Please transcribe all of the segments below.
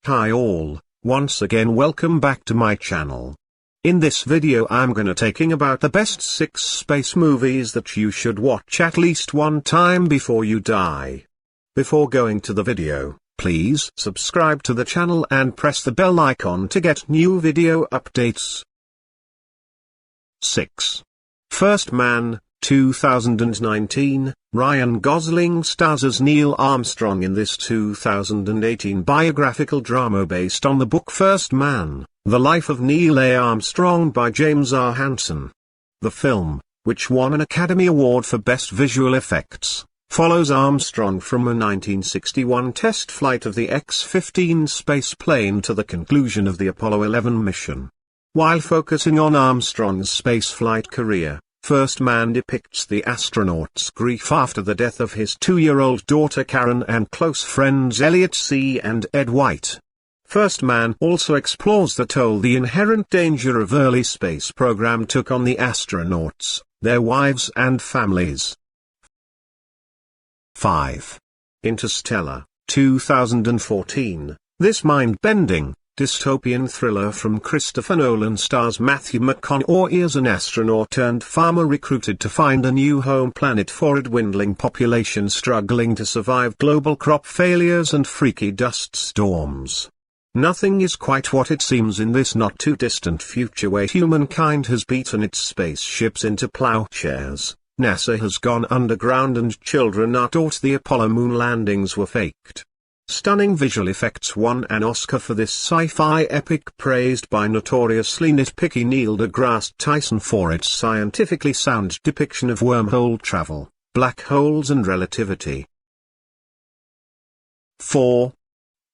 Hi all, once again welcome back to my channel. In this video I'm gonna taking about the best 6 space movies that you should watch at least one time before you die. Before going to the video, please subscribe to the channel and press the bell icon to get new video updates. 6. First Man, 2019, Ryan Gosling stars as Neil Armstrong in this 2018 biographical drama based on the book First Man, The Life of Neil A. Armstrong by James R. Hansen. The film, which won an Academy Award for Best Visual Effects, follows Armstrong from a 1961 test flight of the X-15 space plane to the conclusion of the Apollo 11 mission. While focusing on Armstrong's spaceflight career, First Man depicts the astronaut's grief after the death of his 2-year-old daughter Karen and close friends Elliot C. and Ed White. First Man also explores the toll the inherent danger of early space program took on the astronauts, their wives and families. 5. Interstellar, 2014, this mind-bending, dystopian thriller from Christopher Nolan stars Matthew McConaughey as an astronaut-turned-farmer recruited to find a new home planet for a dwindling population struggling to survive global crop failures and freaky dust storms. Nothing is quite what it seems in this not-too-distant future where humankind has beaten its spaceships into plowshares, NASA has gone underground and children are taught the Apollo moon landings were faked. Stunning visual effects won an Oscar for this sci-fi epic praised by notoriously nitpicky Neil deGrasse Tyson for its scientifically sound depiction of wormhole travel, black holes and relativity. 4.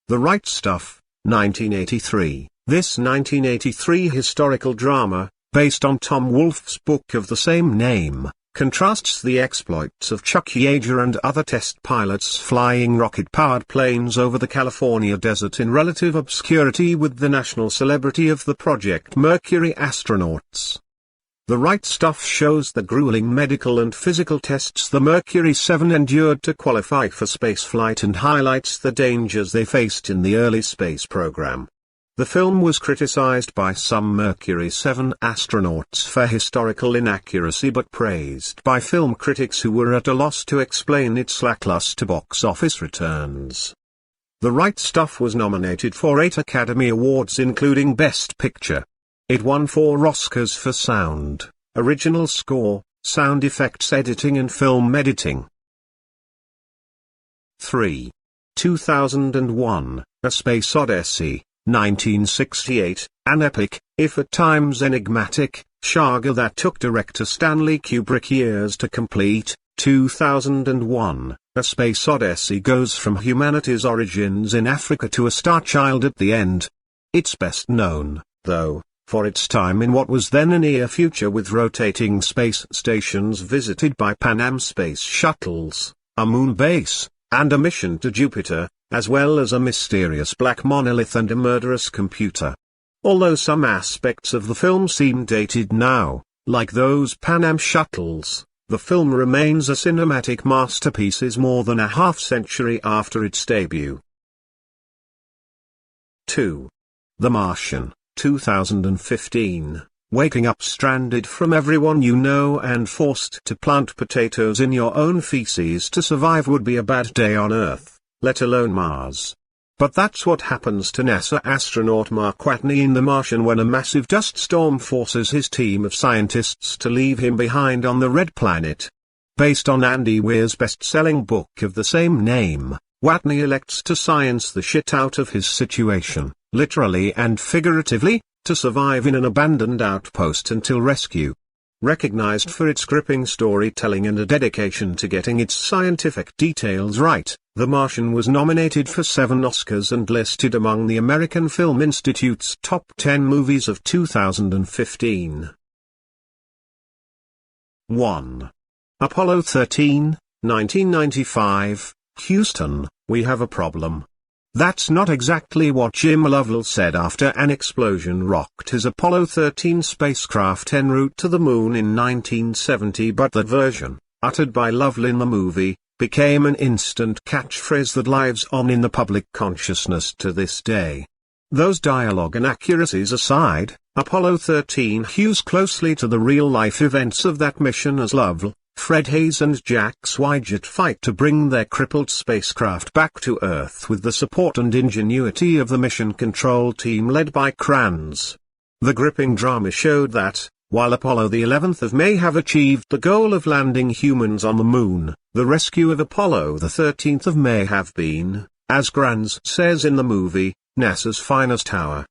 The Right Stuff, 1983, this 1983 historical drama, based on Tom Wolfe's book of the same name, contrasts the exploits of Chuck Yeager and other test pilots flying rocket-powered planes over the California desert in relative obscurity with the national celebrity of the Project Mercury astronauts. The Right Stuff shows the grueling medical and physical tests the Mercury 7 endured to qualify for spaceflight and highlights the dangers they faced in the early space program. The film was criticized by some Mercury 7 astronauts for historical inaccuracy but praised by film critics who were at a loss to explain its lackluster box office returns. The Right Stuff was nominated for 8 Academy Awards including Best Picture. It won 4 Oscars for sound, original score, sound effects editing and film editing. 3. 2001, A Space Odyssey, 1968, an epic, if at times enigmatic, saga that took director Stanley Kubrick years to complete. 2001, A Space Odyssey goes from humanity's origins in Africa to a star child at the end. It's best known, though, for its time in what was then a near future with rotating space stations visited by Pan Am space shuttles, a moon base, and a mission to Jupiter, as well as a mysterious black monolith and a murderous computer. Although some aspects of the film seem dated now, like those Pan Am shuttles, the film remains a cinematic masterpiece more than a half-century after its debut. 2. The Martian, 2015, waking up stranded from everyone you know and forced to plant potatoes in your own feces to survive would be a bad day on Earth, let alone Mars. But that's what happens to NASA astronaut Mark Watney in The Martian when a massive dust storm forces his team of scientists to leave him behind on the Red Planet. Based on Andy Weir's best-selling book of the same name, Watney elects to science the shit out of his situation, literally and figuratively, to survive in an abandoned outpost until rescue. Recognized for its gripping storytelling and a dedication to getting its scientific details right, The Martian was nominated for 7 Oscars and listed among the American Film Institute's top 10 movies of 2015. 1. Apollo 13, 1995, Houston, we have a problem. That's not exactly what Jim Lovell said after an explosion rocked his Apollo 13 spacecraft en route to the moon in 1970, but that version, uttered by Lovell in the movie, became an instant catchphrase that lives on in the public consciousness to this day. Those dialogue inaccuracies aside, Apollo 13 hews closely to the real-life events of that mission as Lovell, Fred Haise and Jack Swigert fight to bring their crippled spacecraft back to Earth with the support and ingenuity of the mission control team led by Kranz. The gripping drama showed that, while Apollo the 11th of May have achieved the goal of landing humans on the Moon, the rescue of Apollo the 13th of May have been, as Kranz says in the movie, NASA's finest hour.